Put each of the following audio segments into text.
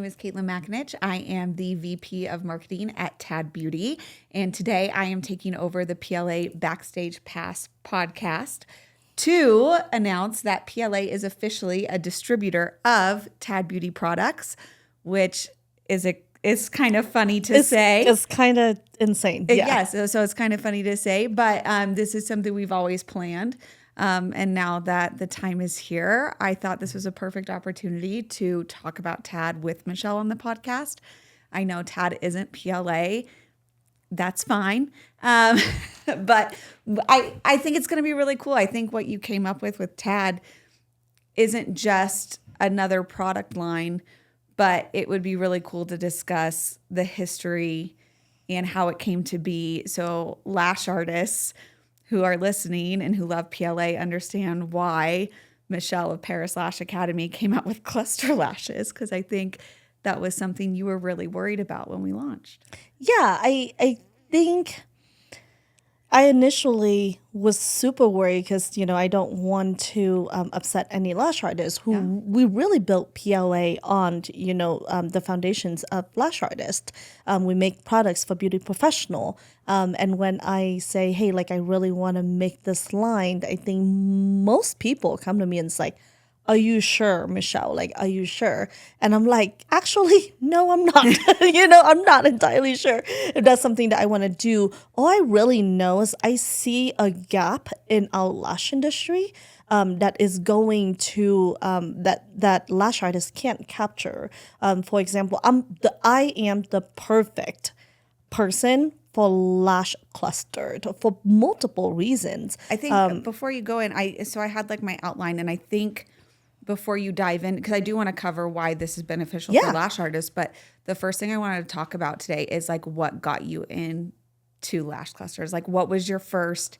is Caitlin McInich. I am the VP of Marketing at Tad Beauty, and today I am taking over the PLA Backstage Pass podcast to announce that PLA is officially a distributor of Tad Beauty products, which is kind of funny to say. It's kind of insane. Yeah. Yes, so it's kind of funny to say, but this is something we've always planned. And now that the time is here, I thought this was a perfect opportunity to talk about Tad with Michelle on the podcast. I know Tad isn't PLA. That's fine. But I think it's going to be really cool. I think what you came up with Tad isn't just another product line, but it would be really cool to discuss the history and how it came to be. So Lash artists who are listening and who love PLA understand why Michelle of Paris Lash Academy came out with cluster lashes, because I think that was something you were really worried about when we launched. Yeah, I think I initially was super worried because, I don't want to upset any lash artists who we really built PLA on, the foundations of lash artists. We make products for beauty professional. And when I say, hey, I really want to make this line, I think most people come to me and it's like, are you sure, Michelle? Are you sure? And I'm like, actually, no, I'm not. I'm not entirely sure if that's something that I want to do. All I really know is I see a gap in our lash industry that is going to that lash artists can't capture. For example, I am the perfect person for lash clustered for multiple reasons. I think before you go in, I had my outline, and I think before you dive in, because I do want to cover why this is beneficial for lash artists, but the first thing I wanted to talk about today is what got you into lash clusters. What was your first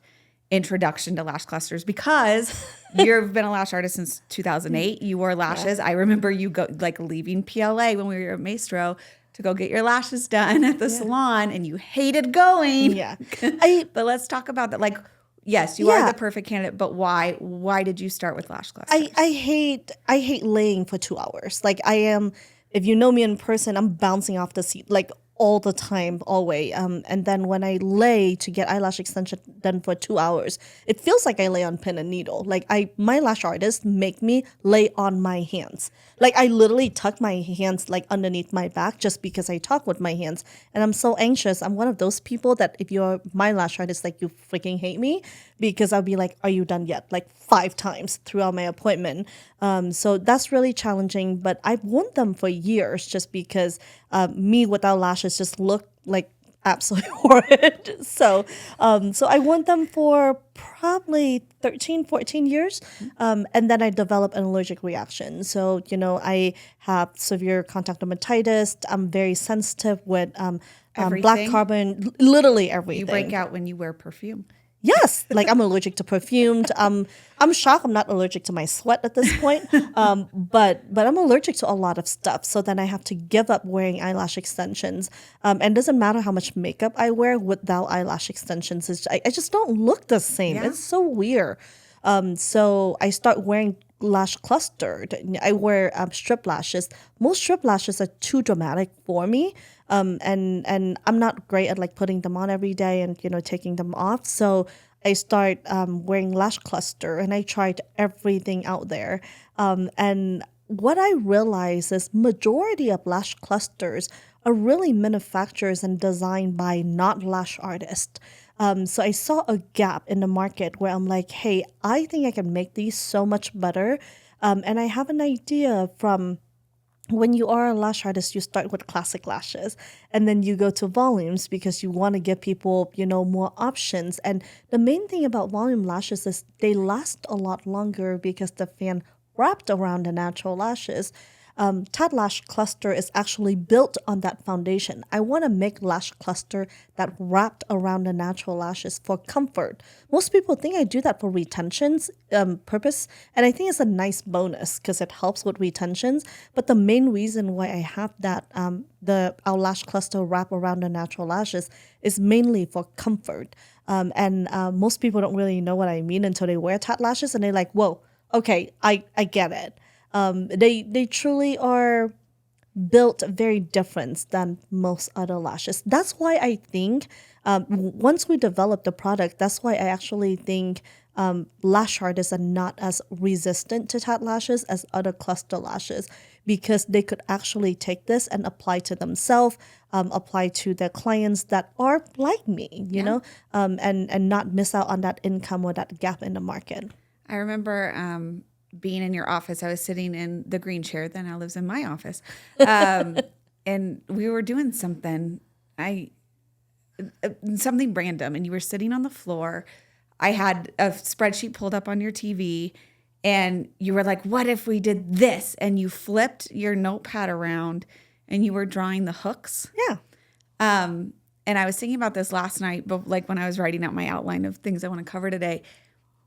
introduction to lash clusters? Because you've been a lash artist since 2008. You wore lashes. I remember you leaving PLA when we were at Maestro to go get your lashes done at the salon, and you hated going. Yeah. But let's talk about that. Yes, you are the perfect candidate, but why? Why did you start with lash clusters? I hate laying for 2 hours. I am, if you know me in person, I'm bouncing off the seat all the time, always. And then when I lay to get eyelash extension done for 2 hours, it feels like I lay on pin and needle. My lash artists make me lay on my hands. I literally tuck my hands underneath my back just because I talk with my hands. And I'm so anxious. I'm one of those people that if you're my lash artist, you freaking hate me, because I'll be like, are you done yet? 5 times throughout my appointment. So that's really challenging, but I've worn them for years just because me without lashes just look absolutely horrid. So I wore them for probably 13, 14 years. And then I developed an allergic reaction. So, I have severe contact dermatitis. I'm very sensitive with black carbon, literally everything. You break out when you wear perfume. Yes, I'm allergic to perfume. I'm shocked I'm not allergic to my sweat at this point. But I'm allergic to a lot of stuff. So then I have to give up wearing eyelash extensions. And it doesn't matter how much makeup I wear without eyelash extensions. I just don't look the same. Yeah. It's so weird. So I start wearing lash clustered. I wear strip lashes. Most strip lashes are too dramatic for me. And I'm not great at putting them on every day and, taking them off. So I start wearing lash cluster, and I tried everything out there. And what I realized is majority of lash clusters are really manufactured and designed by not lash artists. So I saw a gap in the market where I'm like, hey, I think I can make these so much better. And I have an idea from when you are a lash artist, you start with classic lashes, and then you go to volumes because you want to give people, more options. And the main thing about volume lashes is they last a lot longer because the fan wrapped around the natural lashes. Tad Lash Cluster is actually built on that foundation. I want to make lash cluster that wrapped around the natural lashes for comfort. Most people think I do that for retentions purpose, and I think it's a nice bonus because it helps with retentions. But the main reason why I have that our lash cluster wrap around the natural lashes is mainly for comfort. And most people don't really know what I mean until they wear Tad lashes, and they're like, "Whoa, okay, I get it." They truly are built very different than most other lashes. That's why I think once we develop the product, that's why I actually think lash artists are not as resistant to tat lashes as other cluster lashes, because they could actually take this and apply to themselves, apply to their clients that are like me, you know, and not miss out on that income or that gap in the market. I remember being in your office. I was sitting in the green chair that now lives in my office. And we were doing something. Something random, and you were sitting on the floor. I had a spreadsheet pulled up on your TV, and you were like, what if we did this? And you flipped your notepad around and you were drawing the hooks. Yeah. And I was thinking about this last night, but like when I was writing out my outline of things I want to cover today,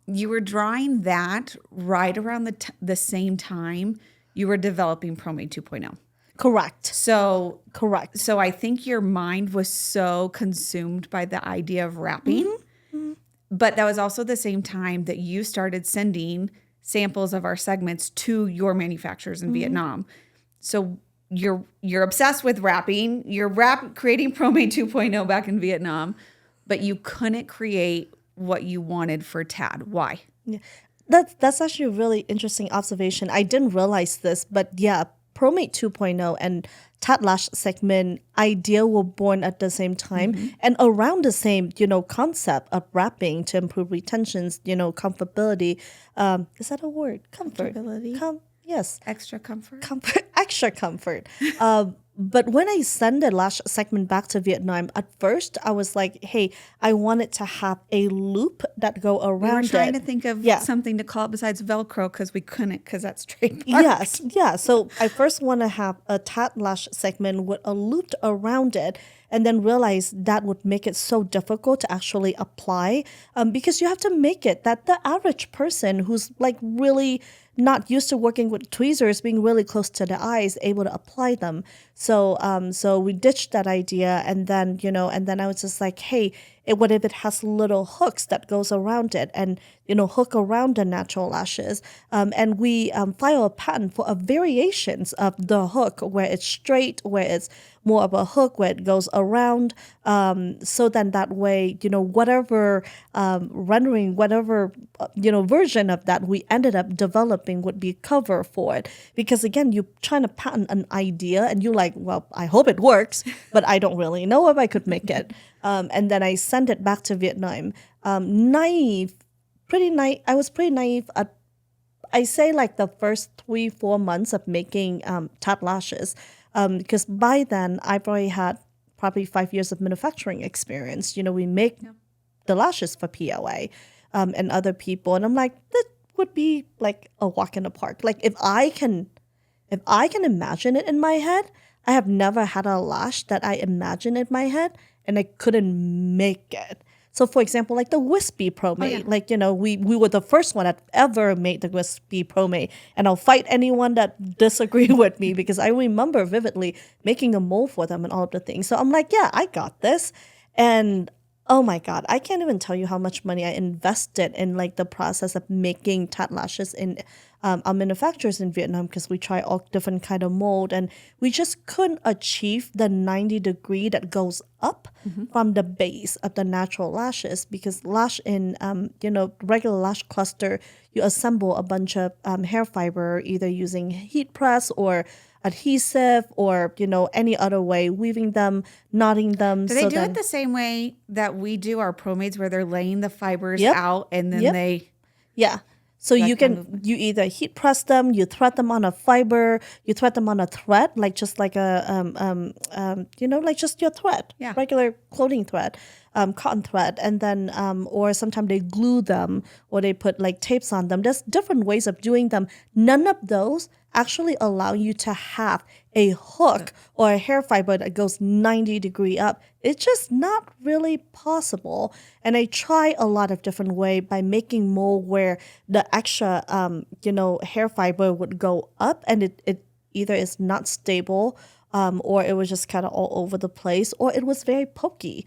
you were drawing that right around the same time you were developing ProMade 2.0. Correct. So Correct. So I think your mind was so consumed by the idea of wrapping, but that was also the same time that you started sending samples of our segments to your manufacturers in Vietnam. So you're obsessed with wrapping. You're creating ProMade 2.0 back in Vietnam, but you couldn't create what you wanted for Tad. Why? Yeah. That's actually a really interesting observation. I didn't realize this, but yeah, ProMade 2.0 and Tat Lash segment idea were born at the same time and around the same, concept of wrapping to improve retentions, comfortability. Is that a word? Comfort. Comfortability. Yes. Extra comfort. Extra comfort. But when I sent the lash segment back to Vietnam, at first I was like, hey, I wanted to have a loop that go around We were trying it. to think of something to call it besides Velcro because we couldn't, because that's trademarked. Yes, yeah. So I first want to have a tat lash segment with a loop around it, and then realize that would make it so difficult to actually apply, because you have to make it that the average person who's like really not used to working with tweezers, being really close to the eyes, able to apply them. So we ditched that idea, and then I was just like, hey, what if it has little hooks that goes around it, and hook around the natural lashes, and we file a patent for a variations of the hook where it's straight, where it's more of a hook, where it goes around, so then that way, whatever rendering, whatever version of that we ended up developing would be cover for it. Because again, you're trying to patent an idea and you're like, well, I hope it works, but I don't really know if I could make it. And then I sent it back to Vietnam. Naive, pretty naive. I was pretty naive at, I say, like the first 3-4 months of making tat lashes, because by then I've already had probably 5 years of manufacturing experience. We make the lashes for PLA and other people, and I'm like, that would be like a walk in the park. Like if I can imagine it in my head, I have never had a lash that I imagined in my head and I couldn't make it. So for example, like the Wispy ProMade, we were the first one that ever made the Wispy ProMade, and I'll fight anyone that disagree with me because I remember vividly making a mold for them and all of the things. So I'm like, yeah, I got this. And oh my God, I can't even tell you how much money I invested in like the process of making tat lashes in our manufacturers in Vietnam, because we try all different kind of mold, and we just couldn't achieve the 90-degree that goes up from the base of the natural lashes, because lash in regular lash cluster, you assemble a bunch of hair fiber either using heat press or adhesive or any other way, weaving them, knotting them. Do they do it the same way that we do our ProMades, where they're laying the fibers out and then they... Yeah. So you either heat press them, you thread them on a fiber, you thread them on a thread, like just like a like just your thread, regular clothing thread, cotton thread, and then or sometimes they glue them or they put like tapes on them. There's different ways of doing them. None of those actually allow you to have a hook or a hair fiber that goes 90-degree up. It's just not really possible. And I try a lot of different ways by making mold where the extra, hair fiber would go up, and it either is not stable, or it was just kind of all over the place, or it was very pokey.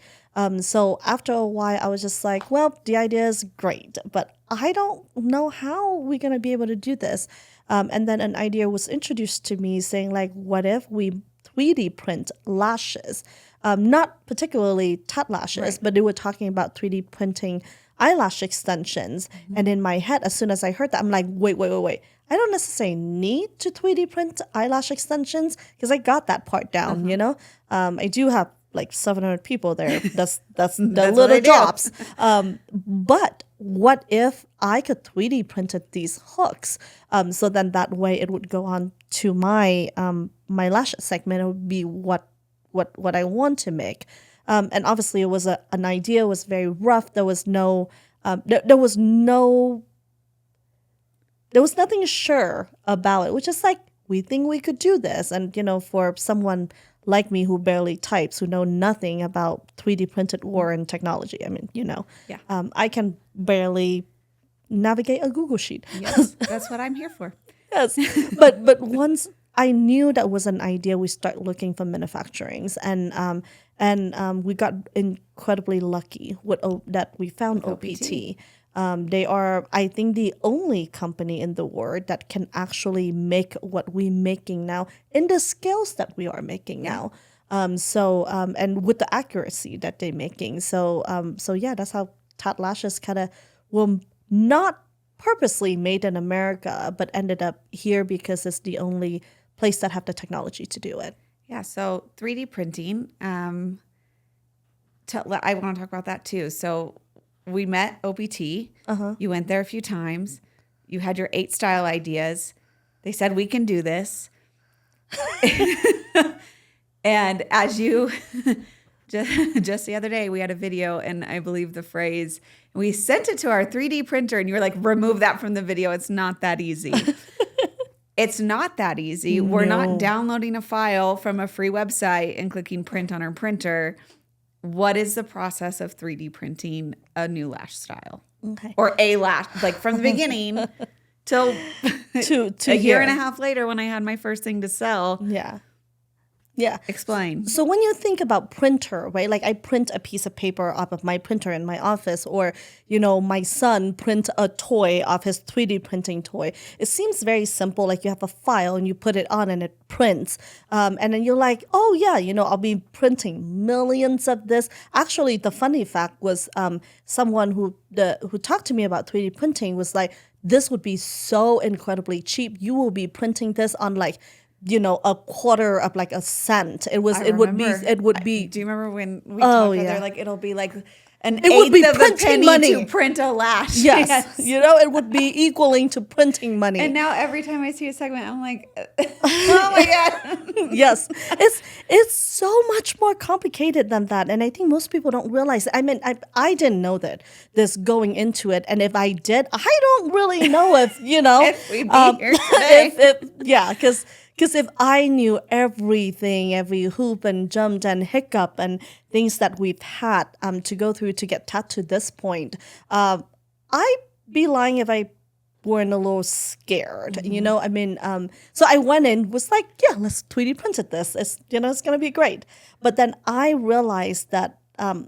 So after a while, I was just like, well, the idea is great, but I don't know how we're going to be able to do this. And then an idea was introduced to me saying like, what if we 3D print lashes? Not particularly tat lashes, but they were talking about 3D printing eyelash extensions. And in my head, as soon as I heard that, I'm like, wait. I don't necessarily need to 3D print eyelash extensions because I got that part down, you know? I do have like 700 people there. That's the little jobs. But what if I could 3D printed these hooks? So then that way it would go on to my my lash segment. It would be what I want to make. And obviously it was an idea, it was very rough. There was nothing sure about it, which is like, we think we could do this. And, you know, for someone like me who barely types, who know nothing about 3D printed or in technology, I mean, you know, I can barely navigate a Google Sheet. Yes, that's what I'm here for. Yes. But once I knew that was an idea, we start looking for manufacturings, and we got incredibly lucky with that we found OPT. They are, I think, the only company in the world that can actually make what we're making now in the scales that we are making now. And with the accuracy that they're making. So yeah, that's how Tat Lashes kind of were not purposely made in America, but ended up here because it's the only place that have the technology to do it. Yeah, so 3D printing, I want to talk about that too. So we met OPT. You went there a few times. You had your 8 style ideas. They said, we can do this. And as you, just the other day, we had a video, and I believe the phrase, we sent it to our 3D printer, and you were like, remove that from the video. It's not that easy. It's not that easy. No. We're not downloading a file from a free website and clicking print on our printer. What is the process of 3D printing a new lash style? Okay. Or a lash, like from the beginning till to a year and a half later when I had my first thing to sell. Yeah. Explain. So when you think about printer, right? Like I print a piece of paper off of my printer in my office, or, you know, my son print a toy off his 3D printing toy. It seems very simple. Like you have a file and you put it on and it prints. And then you're like, oh yeah, you know, I'll be printing millions of this. Actually, the funny fact was someone who talked to me about 3D printing was like, this would be so incredibly cheap. You will be printing this on like, you know, a quarter of like a cent. It would be. Do you remember when we talked about? They're like, it'll be like an it would be eighth of a penny money to print a lash. Yes. You know, it would be equaling to printing money. And now every time I see a segment, I'm like, oh my God. Yes. It's so much more complicated than that. And I think most people don't realize. I mean, I didn't know this going into it. And if I did, I don't really know if, you know. if we'd be here today. Because if I knew everything, every hoop and jump and hiccup and things that we've had to go through to get Tat to this point, I'd be lying if I weren't a little scared. You know, I mean, so I went in, was like, yeah, let's 3D print this. It's going to be great. But then I realized that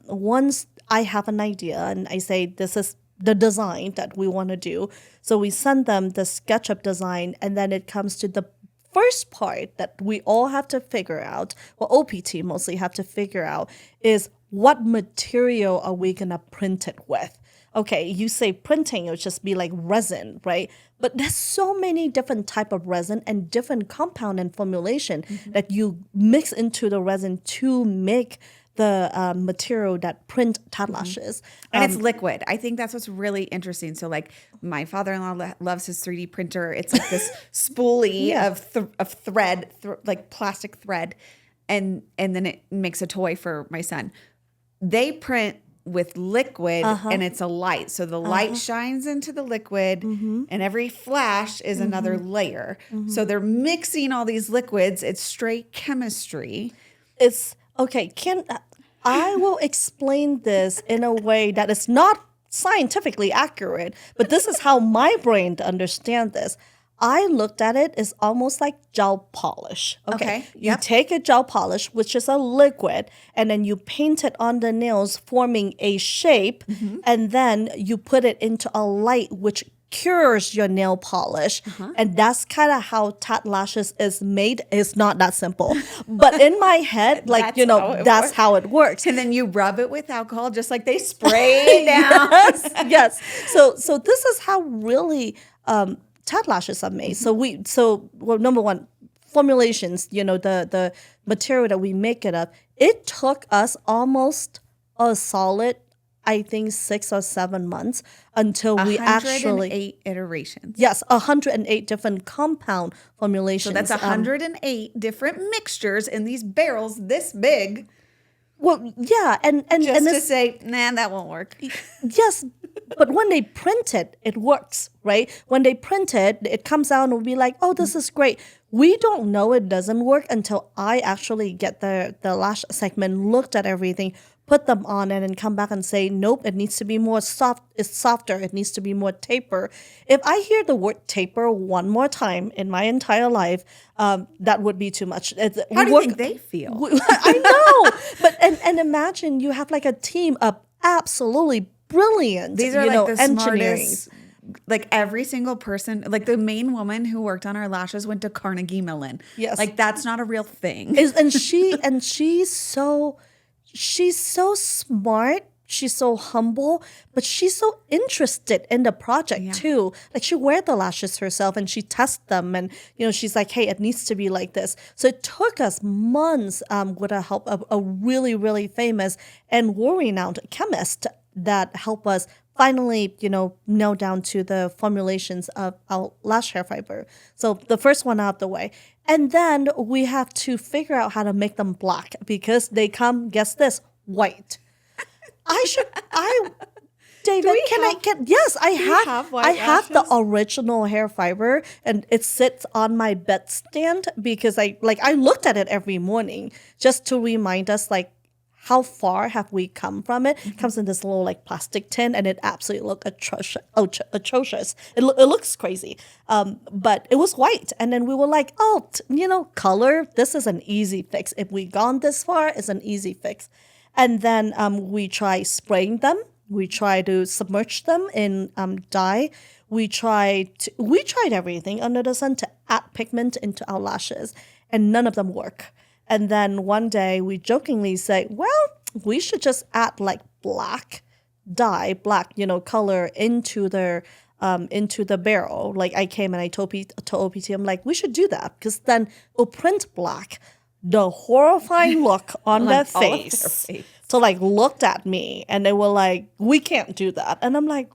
once I have an idea and I say, this is the design that we want to do. So we send them the SketchUp design, and then it comes to the first part that we all have to figure out, well, OPT mostly have to figure out, is what material are we going to print it with? Okay, you say printing, it would just be like resin, right? But there's so many different type of resin and different compound and formulation that you mix into the resin to make the material that print Tat Lashes. And it's liquid. I think that's what's really interesting. So like my father-in-law loves his 3D printer. It's like this spoolie of thread, like plastic thread. And then it makes a toy for my son. They print with liquid and it's a light. So the light shines into the liquid and every flash is another layer. So they're mixing all these liquids. It's straight chemistry. Okay, I will explain this in a way that is not scientifically accurate, but this is how my brain understands this. I looked at it as almost like gel polish. Okay. You take a gel polish, which is a liquid, and then you paint it on the nails, forming a shape, and then you put it into a light, which cures your nail polish. And that's kind of how Tat Lashes is made. It's not that simple. But in my head, like, that's how it works. And then you rub it with alcohol, just like they spray down. Yes. So this is how really Tat Lashes are made. So number one, formulations, the material that we make it of, it took us almost a solid, I think, 6 or 7 months until we actually 108 iterations. Yes, 108 different compound formulations. So that's 108 different mixtures in these barrels this big. Well, yeah, and Just to say, nah, that won't work. yes, but when they print it, it works, right? When they print it, it comes out and we'll be like, oh, this is great. We don't know it doesn't work until I actually get the lash segment, looked at everything, put them on, and then come back and say, nope, it needs to be more soft. It's softer. It needs to be more taper. If I hear the word taper one more time in my entire life, that would be too much. How do you think they feel? I know, but and imagine you have like a team of absolutely brilliant. These are like the engineering. smartest. Like every single person, like the main woman who worked on our lashes went to Carnegie Mellon. Yes, like that's not a real thing. She's so smart. She's so humble, but she's so interested in the project too. Like she wears the lashes herself and she tests them, and she's like, hey, it needs to be like this. So it took us months with the help of a really, really famous and world-renowned chemist that helped us finally, nail down to the formulations of our lash hair fiber. So the first one out the way. And then we have to figure out how to make them black because they come, guess this, white. David, yes, I have the original hair fiber and it sits on my bedstand because I looked at it every morning just to remind us like, how far have we come from it? It comes in this little like plastic tin and it absolutely looks atrocious. It looks crazy. But it was white. And then we were like, oh, color, this is an easy fix. If we gone this far, it's an easy fix. And then we try spraying them. We try to submerge them in dye. We tried everything under the sun to add pigment into our lashes. And none of them work. And then one day we jokingly say, well, we should just add like black color into the barrel. Like I came and I told OPT, I'm like, we should do that because then we'll print black. The horrifying look on their face. So like looked at me and they were like, we can't do that. And I'm like,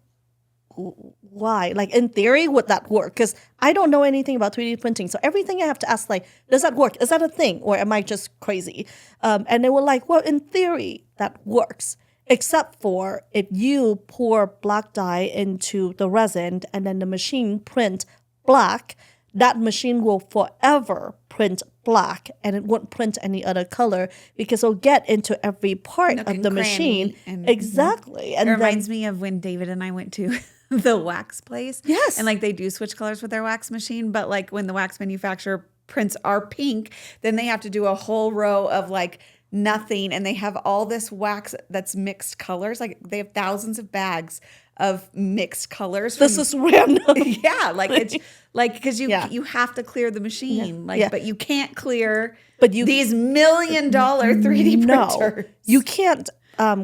why? Like in theory, would that work? Because I don't know anything about 3D printing. So everything I have to ask, like, does that work? Is that a thing? Or am I just crazy? And they were like, well, in theory, that works. Except for if you pour black dye into the resin and then the machine print black, that machine will forever print black and it won't print any other color because it'll get into every part of the machine. Exactly. And it reminds me of when David and I went to the wax place. Yes. And like they do switch colors with their wax machine, but like when the wax manufacturer prints are pink, then they have to do a whole row of like nothing, and they have all this wax that's mixed colors. Like they have thousands of bags of mixed colors. This is random. Yeah, like it's like because you have to clear the machine, but you can't clear these $1 million 3D printers. You can't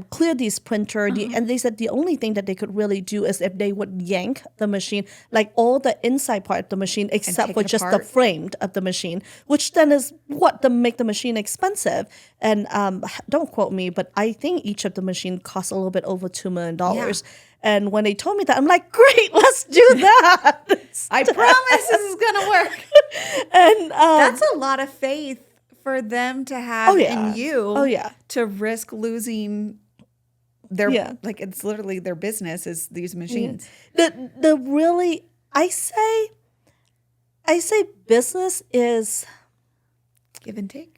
clear these printer. And they said the only thing that they could really do is if they would yank the machine, like all the inside part of the machine, except for just the frame of the machine, which then is what make the machine expensive. And don't quote me, but I think each of the machine costs a little bit over $2 million. Yeah. And when they told me that, I'm like, great, let's do that. I promise this is gonna work. And that's a lot of faith for them to have in you. Oh yeah. To risk losing their like it's literally their business is these machines. The really I say business is give and take.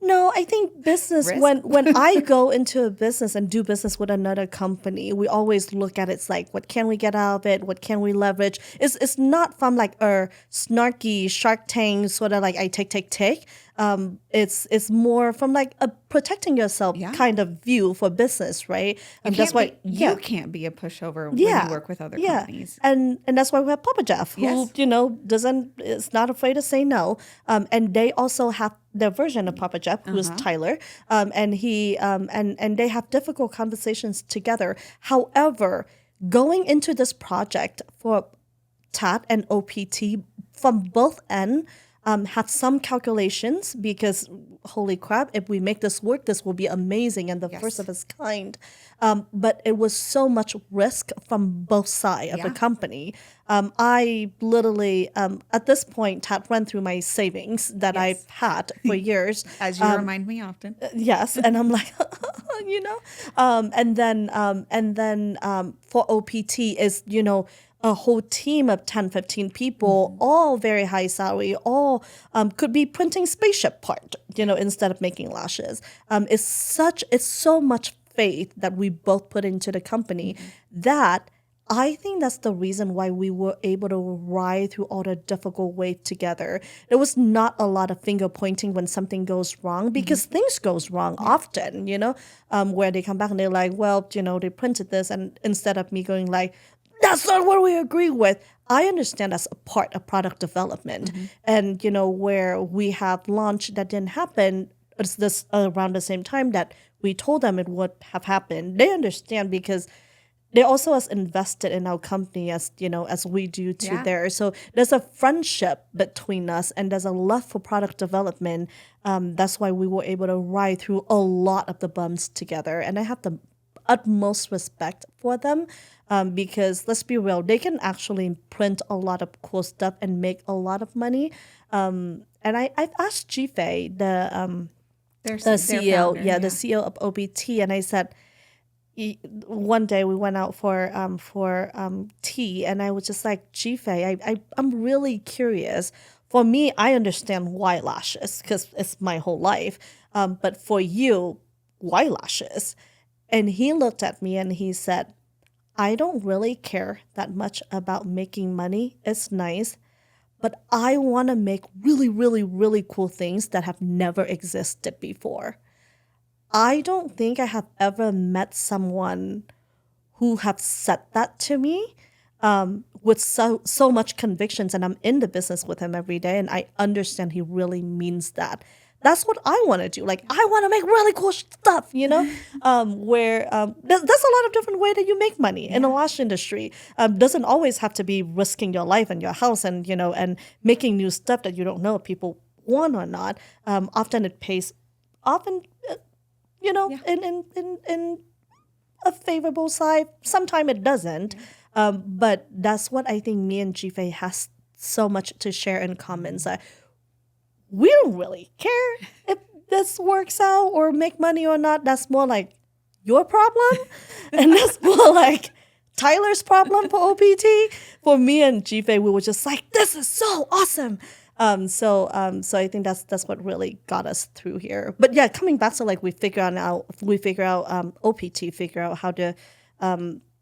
No, I think business, when I go into a business and do business with another company, we always look at it's like, what can we get out of it? What can we leverage? It's not from like a snarky Shark Tank sort of like I take. It's more from like a protecting yourself Yeah. kind of view for business, right? And You that's why, you can't be a pushover when yeah, you work with other yeah, companies. and that's why we have Papa Jeff, who Yes. doesn't is not afraid to say no. And they also have their version of Papa Jeff, who is Tyler, and he and they have difficult conversations together. However, going into this project for TAT and OPT from both end had some calculations because holy crap, if we make this work, this will be amazing and the first of its kind. But it was so much risk from both sides of the company. I literally, at this point, TAT ran through my savings that I've had for years. As you remind me often. Yes, and I'm like, and then for OPT is a whole team of 10, 15 people, all very high salary, all could be printing spaceship part, instead of making lashes. It's so much faith that we both put into the company that I think that's the reason why we were able to ride through all the difficult waves together. There was not a lot of finger pointing when something goes wrong because things goes wrong often, where they come back and they're like, well, they printed this. And instead of me going like, that's not what we agree with, I understand that's a part of product development. And, where we have launch that didn't happen, it's this around the same time that we told them it would have happened. They understand because they also as invested in our company as as we do to theirs. So there's a friendship between us and there's a love for product development. That's why we were able to ride through a lot of the bumps together. And I have the utmost respect for them because let's be real, they can actually print a lot of cool stuff and make a lot of money. And I've asked Jifei, the CEO, founder, the CEO of OPT, and I said, one day we went out for tea, and I was just like, Jifei, I'm really curious. For me, I understand why lashes because it's my whole life. But for you, why lashes? And he looked at me and he said, I don't really care that much about making money. It's nice, but I want to make really, really, really cool things that have never existed before. I don't think I have ever met someone who have said that to me with so much convictions, and I'm in the business with him every day, and I understand he really means that. That's what I want to do. Like, I want to make really cool stuff, where there's a lot of different way that you make money in the lash industry. Doesn't always have to be risking your life and your house and, and making new stuff that you don't know if people want or not. Often it pays, in a favorable side. Sometimes it doesn't. But that's what I think me and Jifei has so much to share in common. So we don't really care if this works out or make money or not. That's more like your problem. And that's more like Tyler's problem for OPT. For me and Jifei, we were just like, this is so awesome. So I think that's what really got us through here. But yeah, coming back to like we figure out OPT, figure out how to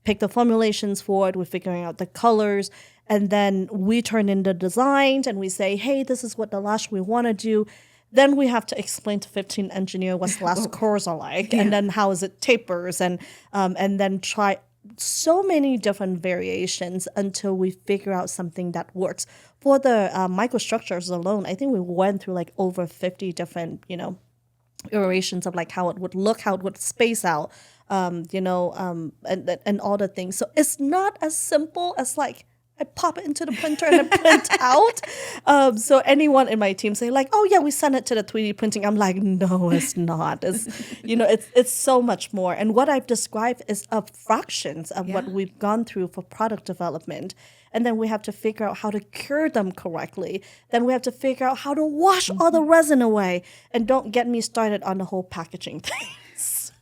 pick the formulations for it. We're figuring out the colors, and then we turn in the designs and we say, hey, this is what the lash we want to do. Then we have to explain to 15 engineer what the lash curves are like, and then how is it tapers, and then try so many different variations until we figure out something that works. For the microstructures alone, I think we went through like over 50 different, iterations of like how it would look, how it would space out, and all the things. So it's not as simple as like I pop it into the printer and I print out. So anyone in my team say like, oh yeah, we send it to the 3D printing. I'm like, no, it's not. It's, it's so much more. And what I've described is fractions of what we've gone through for product development. And then we have to figure out how to cure them correctly. Then we have to figure out how to wash all the resin away. And don't get me started on the whole packaging things.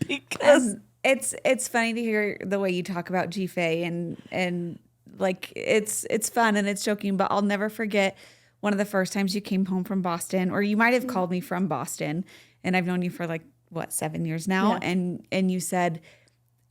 Because it's funny to hear the way you talk about Jifei and like it's fun and it's joking, but I'll never forget one of the first times you came home from Boston, or you might have called me from Boston, and I've known you for like 7 years now, and you said,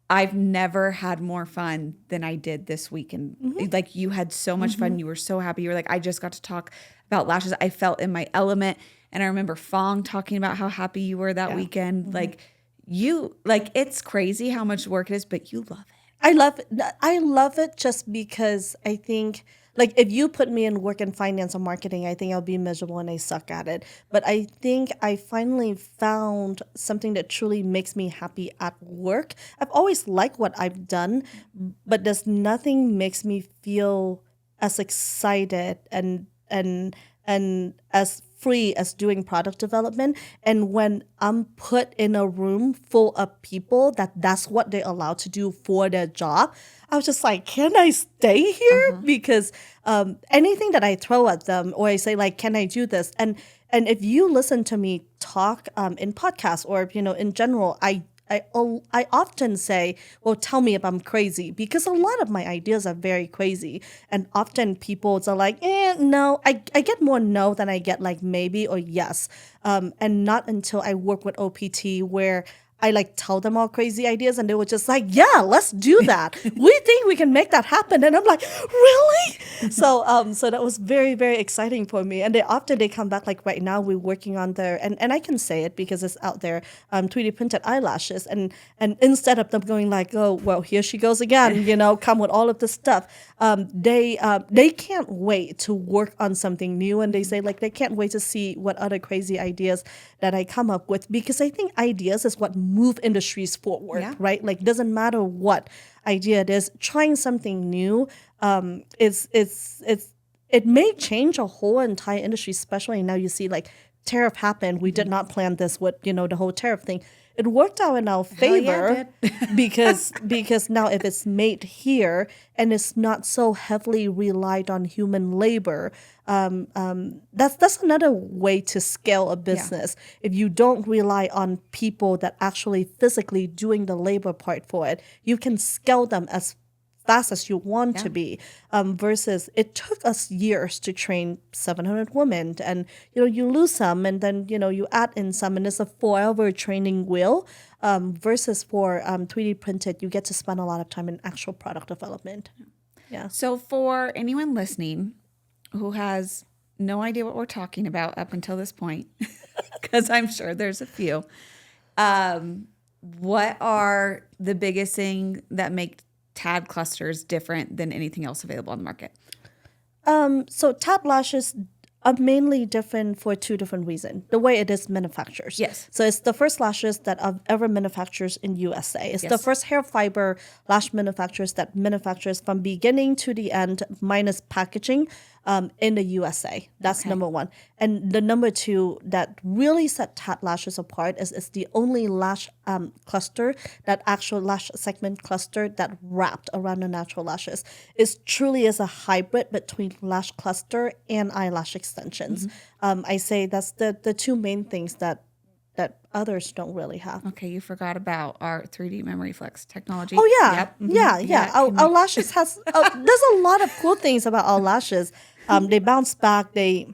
I've never had more fun than I did this week. And like you had so much fun. You were so happy. You were like, I just got to talk about lashes. I felt in my element. And I remember Fong talking about how happy you were that weekend. Like it's crazy how much work it is, but you love it. I love it. I love it just because I think, like, if you put me in work in finance or marketing, I think I'll be miserable and I suck at it. But I think I finally found something that truly makes me happy at work. I've always liked what I've done, but there's nothing makes me feel as excited and as free as doing product development. And when I'm put in a room full of people that's what they're allowed to do for their job, I was just like, can I stay here? Because anything that I throw at them, or I say like, can I do this? And if you listen to me talk in podcasts or in general, I often say, well, tell me if I'm crazy, because a lot of my ideas are very crazy. And often people are like, no. I get more no than I get like maybe or yes. And not until I work with OPT where I like tell them all crazy ideas and they were just like, yeah, let's do that. We think we can make that happen. And I'm like, really? So that was very, very exciting for me. And they come back, like right now we're working on their, and I can say it because it's out there, 3D printed eyelashes. And instead of them going like, oh, well, here she goes again, come with all of this stuff. They can't wait to work on something new. And they say like, they can't wait to see what other crazy ideas that I come up with, because I think ideas is what move industries forward, right? Like, doesn't matter what idea it is, trying something new it may change a whole entire industry, especially now you see like tariff happened. We did not plan this with, the whole tariff thing. It worked out in our favor because now if it's made here and it's not so heavily relied on human labor, that's another way to scale a business. If you don't rely on people that actually physically doing the labor part for it, you can scale them as fast as you want to be, versus it took us years to train 700 women, and you lose some and then you add in some, and it's a forever training wheel, versus for 3D printed you get to spend a lot of time in actual product development. So for anyone listening who has no idea what we're talking about up until this point, because I'm sure there's a few, what are the biggest thing that make TAD clusters different than anything else available on the market? So TAD lashes are mainly different for two different reasons. The way it is manufactured. Yes. So it's the first lashes that are ever manufactured in USA. It's the first hair fiber lash manufacturers that manufactures from beginning to the end minus packaging in the USA. That's number one. And the number two that really set TAD lashes apart is it's the only lash cluster, that actual lash segment cluster that wrapped around the natural lashes. It truly is a hybrid between lash cluster and eyelash extensions. I say that's the two main things that others don't really have. Okay, you forgot about our 3D memory flex technology. Oh, yeah. Yeah. Our lashes has, there's a lot of cool things about our lashes. They bounce back, they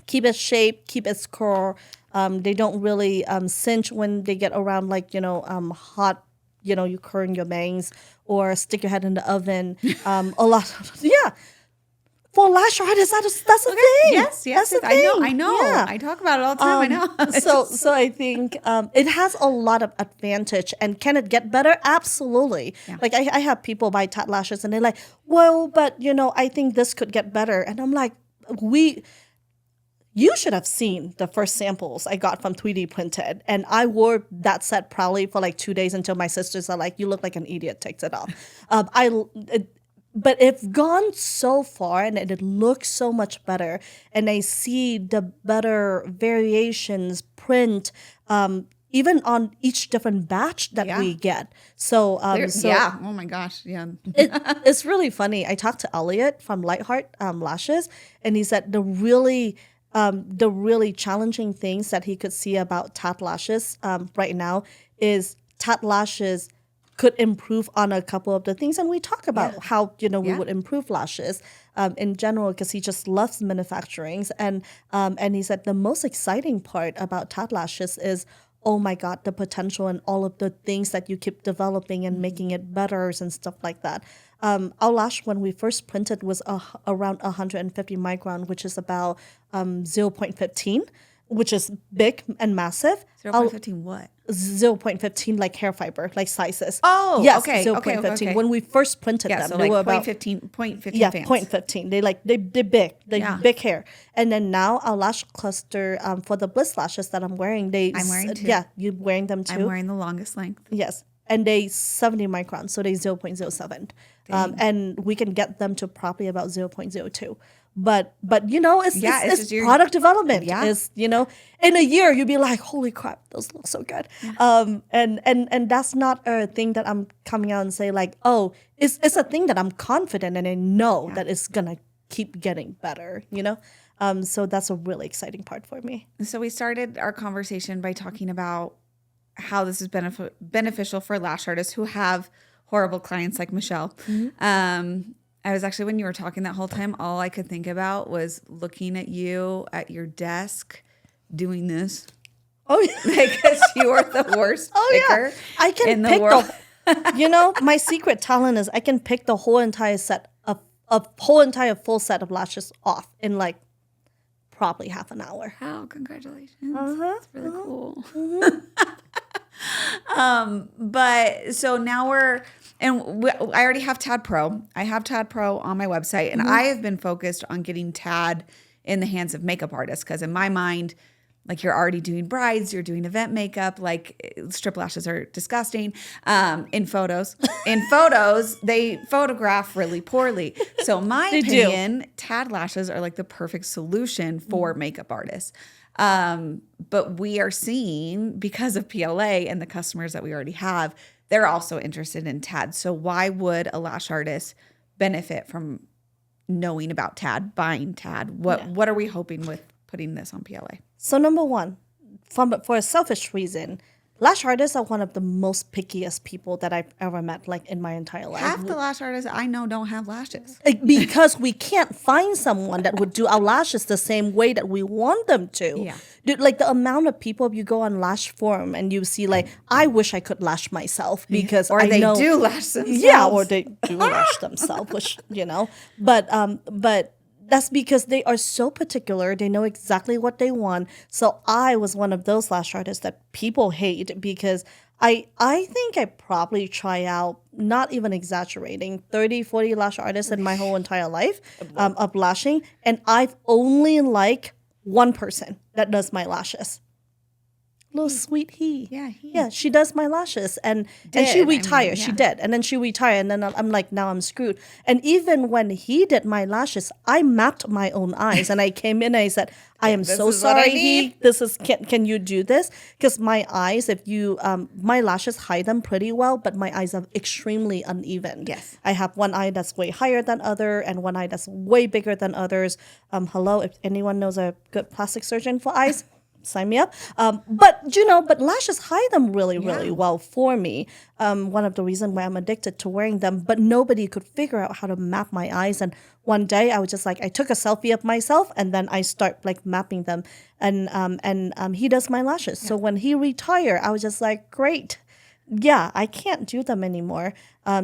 keep its shape, keep its curl. They don't really cinch when they get around like, hot, you curl your bangs or stick your head in the oven. A lot of, for lash artists, that's a thing. Yes, that's a thing. I know. Yeah. I talk about it all the time. I know. So I think it has a lot of advantage. And can it get better? Absolutely. Yeah. Like I have people buy TAD lashes and they're like, well, but I think this could get better. And I'm like, you should have seen the first samples I got from 3D printed. And I wore that set proudly for like 2 days until my sisters are like, you look like an idiot, takes it off. But it's gone so far and it looks so much better. And I see the better variations print even on each different batch that we get. So, oh my gosh, it's really funny. I talked to Elliot from Lightheart Lashes, and he said the really challenging things that he could see about TAD lashes right now is TAD lashes could improve on a couple of the things. And we talk about how, we would improve lashes in general, because he just loves manufacturing. And he said the most exciting part about TAD lashes is oh my God, the potential and all of the things that you keep developing and making it better and stuff like that. Our lash, when we first printed, was around 150 micron, which is about 0.15, which is big and massive. 0.15 what? 0.15 like hair fiber, like sizes. Oh, yes, okay, 0.15. okay. When we first printed them, so they like were about 0.15 yeah, fans. 0.15. They big, Yeah. big hair. And then now our lash cluster for the bliss lashes that I'm wearing, I'm wearing too. yeah, you're wearing them too. I'm wearing the longest length. Yes, and they 70 microns, so they 0.07. And we can get them to probably about 0.02. But you know, it's product development. Yeah. Is, you know, in a year you'll be like, holy crap, those look so good. Yeah. And that's not a thing that I'm coming out and say like, oh, it's a thing that I'm confident and I know that it's gonna keep getting better, you know? So that's a really exciting part for me. So we started our conversation by talking about how this is beneficial for lash artists who have horrible clients like Michelle. I was actually, when you were talking that whole time, all I could think about was looking at you at your desk doing this. Oh, yeah. Because you are the worst picker I can in the pick world. you know, my secret talent is I can pick the whole entire set of full set of lashes off in like probably half an hour. Wow, congratulations. That's really cool. But so now I already have TAD Pro. I have TAD Pro on my website, and I have been focused on getting TAD in the hands of makeup artists because in my mind, like you're already doing brides, you're doing event makeup, like strip lashes are disgusting. In photos, they photograph really poorly. So my opinion, TAD lashes are like the perfect solution for makeup artists. But we are seeing, because of PLA and the customers that we already have, they're also interested in TAD. So why would a lash artist benefit from knowing about TAD, buying TAD? What are we hoping with putting this on PLA? So number one, for a selfish reason, lash artists are one of the most pickiest people that I've ever met, like in my entire life. Half the lash artists I know don't have lashes. Because we can't find someone that would do our lashes the same way that we want them to. Yeah. Dude, like the amount of people, you go on Lash Forum and you see like, I wish I could lash myself because or I they know, do lash themselves. Yeah, or they do lash themselves, which, you know, but that's because they are so particular. They know exactly what they want. So I was one of those lash artists that people hate because I think I probably try out, not even exaggerating, 30, 40 lash artists in my whole entire life of lashing. And I've only like one person that does my lashes. Little sweet he. Yeah, he. Yeah, she does my lashes. And she retired. She did. And then she retired. And then I'm like, now I'm screwed. And even when he did my lashes, I mapped my own eyes. And I came in and I said, I am so sorry, he. This is, can you do this? Because my eyes, if you, my lashes hide them pretty well, but my eyes are extremely uneven. Yes. I have one eye that's way higher than other and one eye that's way bigger than others. Hello, if anyone knows a good plastic surgeon for eyes, sign me up. But lashes hide them really, really well for me. One of the reasons why I'm addicted to wearing them, but nobody could figure out how to map my eyes. And one day I was just like, I took a selfie of myself and then I start like mapping them. And he does my lashes. Yeah. So when he retired, I was just like, great. Yeah, I can't do them anymore.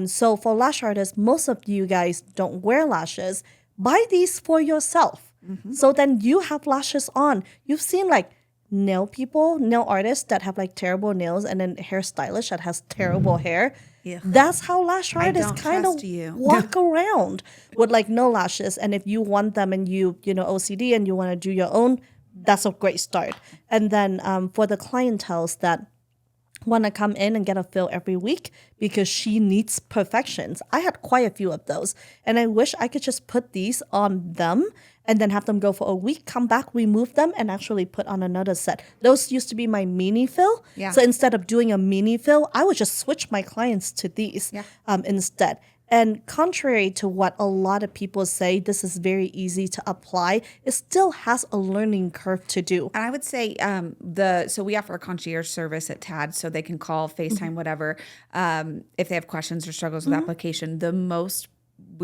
So for lash artists, most of you guys don't wear lashes. Buy these for yourself. Mm-hmm. So then you have lashes on. You've seen like nail artists that have like terrible nails and then hairstylists that has terrible hair. Yeah. That's how lash artists kind of walk around with like no lashes. And if you want them and you OCD and you want to do your own, that's a great start. And then for the clientels that want to come in and get a fill every week because she needs perfections. I had quite a few of those. And I wish I could just put these on them and then have them go for a week, come back, remove them, and actually put on another set. Those used to be my mini fill. Yeah. So instead of doing a mini fill, I would just switch my clients to these instead. And contrary to what a lot of people say, this is very easy to apply. It still has a learning curve to do. And I would say so we offer a concierge service at TAD, so they can call, FaceTime, whatever, if they have questions or struggles with application. The most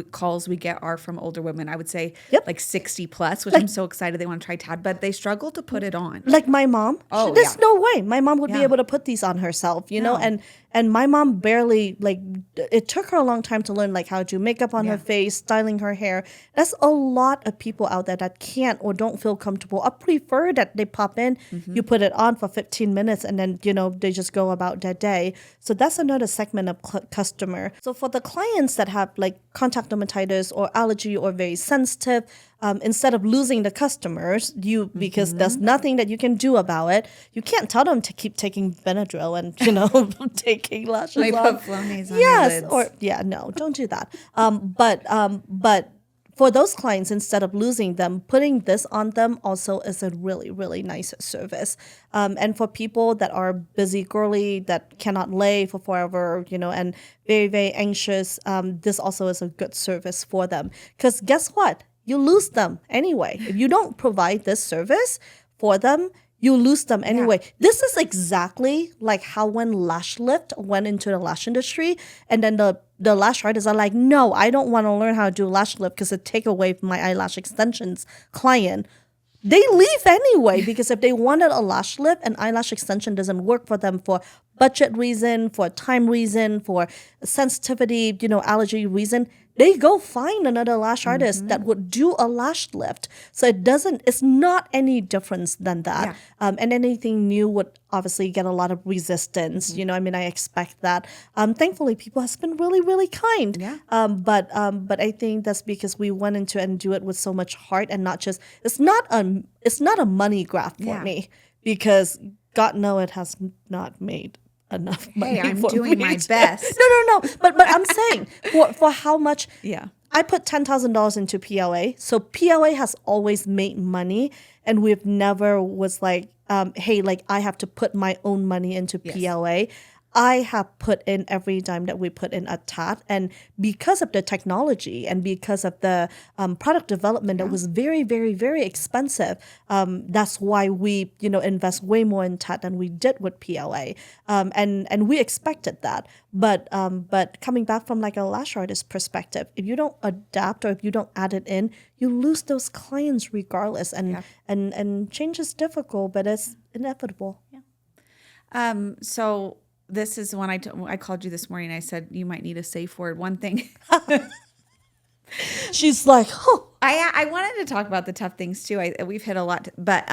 calls we get are from older women. I would say Yep. like 60 plus, which I'm so excited they want to try TAD, but they struggle to put it on. Like my mom, Oh, there's yeah. no way my mom would be Yeah. able to put these on herself, you know, No. and my mom barely, like, it took her a long time to learn like how to do makeup on her face, styling her hair. That's a lot of people out there that can't or don't feel comfortable. I prefer that they pop in, you put it on for 15 minutes and then, you know, they just go about their day. So that's another segment of customer. So for the clients that have like contact dermatitis or allergy or very sensitive, instead of losing the customers, because there's nothing that you can do about it, you can't tell them to keep taking Benadryl and, you know, taking lashes They on. put Flonase on Yes, your lids. or no, don't do that. But for those clients, instead of losing them, putting this on them also is a really, really nice service. And for people that are busy girly, that cannot lay for forever, you know, and very, very anxious, this also is a good service for them. Because guess what? You lose them anyway. If you don't provide this service for them, you lose them anyway. This is exactly like how when Lash Lift went into the lash industry, and then the lash artists are like, no, I don't want to learn how to do lash lift because it take away from my eyelash extensions client. They leave anyway because if they wanted a lash lift and eyelash extension doesn't work for them for budget reason, for time reason, for sensitivity, you know, allergy reason, they go find another lash artist that would do a lash lift. So it's not any difference than that. And anything new would obviously get a lot of resistance. You know, I mean, I expect that. Thankfully, people have been really, really kind. Yeah. But I think that's because we went into it and do it with so much heart and not just, it's not a money grab for me because God know it has not made enough money. Hey, I'm for doing me my to- best. No. But I'm saying for how much Yeah. I put $10,000 into PLA. So PLA has always made money and we've never was like, hey, like I have to put my own money into PLA. I have put in every dime that we put in at TAT. And because of the technology and because of the product development that was very, very, very expensive, that's why we, you know, invest way more in TAT than we did with PLA. And we expected that. But coming back from like a lash artist perspective, if you don't adapt or if you don't add it in, you lose those clients regardless. And change is difficult, but it's inevitable. So this is when I called you this morning. I said you might need a safe word. One thing She's like, oh. I wanted to talk about the tough things too. We've hit a lot, but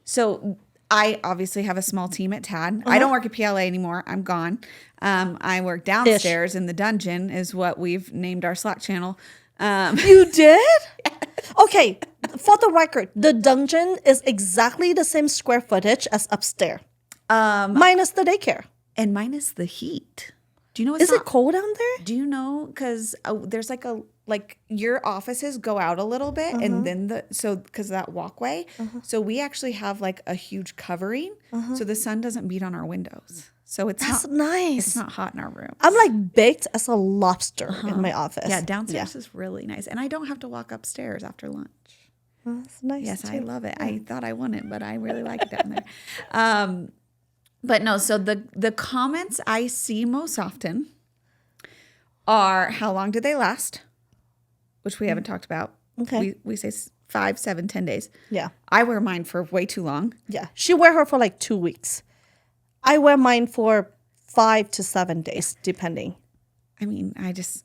so I obviously have a small team at TAD. I don't work at PLA anymore. I'm gone. I work downstairs in the dungeon, is what we've named our Slack channel. You did? Okay, for the record, the dungeon is exactly the same square footage as upstairs, minus the daycare. And minus the heat. Do you know it's Is it cold down there? Do you know? Because there's like your offices go out a little bit, and then because of that walkway, so we actually have like a huge covering, so the sun doesn't beat on our windows. So That's nice. It's not hot in our room. I'm like baked as a lobster in my office. Yeah, downstairs is really nice, and I don't have to walk upstairs after lunch. That's nice. Yes, too. I love it. I thought I wouldn't, but I really like it down there. But no, so the comments I see most often are how long did they last, which we haven't talked about. Okay. We say 5, 7, 10 days. Yeah. I wear mine for way too long. Yeah. She wear her for like 2 weeks. I wear mine for 5 to 7 days, depending. I mean,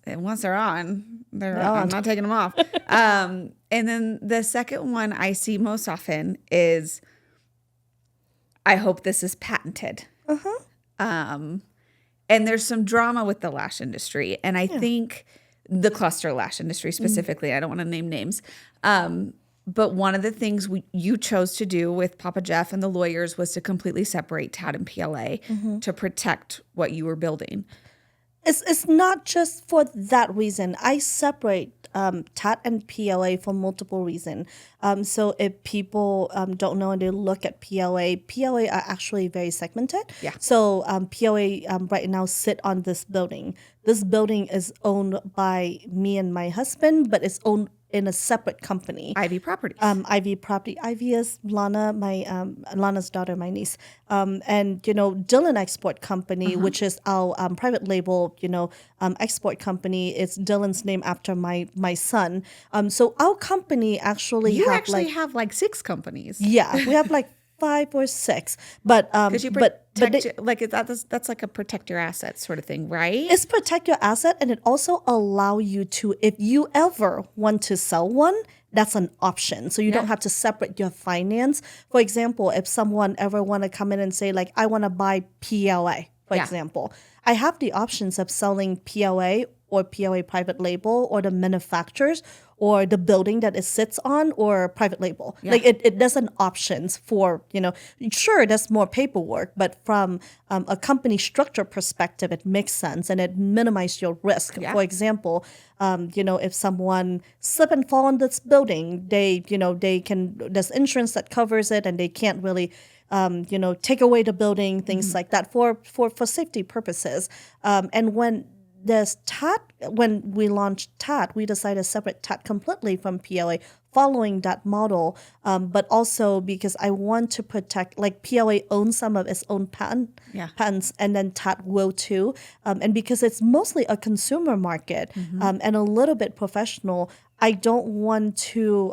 once they're on, They're I'm on. not taking them off. And then the second one I see most often is, I hope this is patented. And there's some drama with the lash industry. And I think the cluster lash industry specifically, I don't want to name names. But one of the things you chose to do with Papa Jeff and the lawyers was to completely separate TAD and PLA to protect what you were building. It's not just for that reason. I separate TAT and PLA for multiple reasons. So if people don't know and they look at PLA are actually very segmented. Yeah. So PLA right now sit on this building. This building is owned by me and my husband, but it's in a separate company. Ivy Properties. Ivy Property. Ivy is Lana, Lana's daughter, my niece. And Dylan Export Company, which is our private label, export company. It's Dylan's name after my son. So our company actually you have actually have like 6 companies. yeah, we have like 5 or 6, but Because you that's like a protect your assets sort of thing, right? it's protect your asset, and it also allow you to, if you ever want to sell one, that's an option. So you don't have to separate your finance. For example, if someone ever want to come in and say like, I want to buy PLA, for example, I have the options of selling PLA or PLA private label or the manufacturers or the building that it sits on or private label. Like it doesn't options for, sure, there's more paperwork, but from a company structure perspective, it makes sense and it minimizes your risk. For example, if someone slip and fall in this building, there's insurance that covers it and they can't really take away the building, things like that for safety purposes. And when we launched TAT, we decided to separate TAT completely from PLA, following that model. But also because I want to protect, like PLA owns some of its own patents, and then TAT will too. And because it's mostly a consumer market and a little bit professional, I don't want to.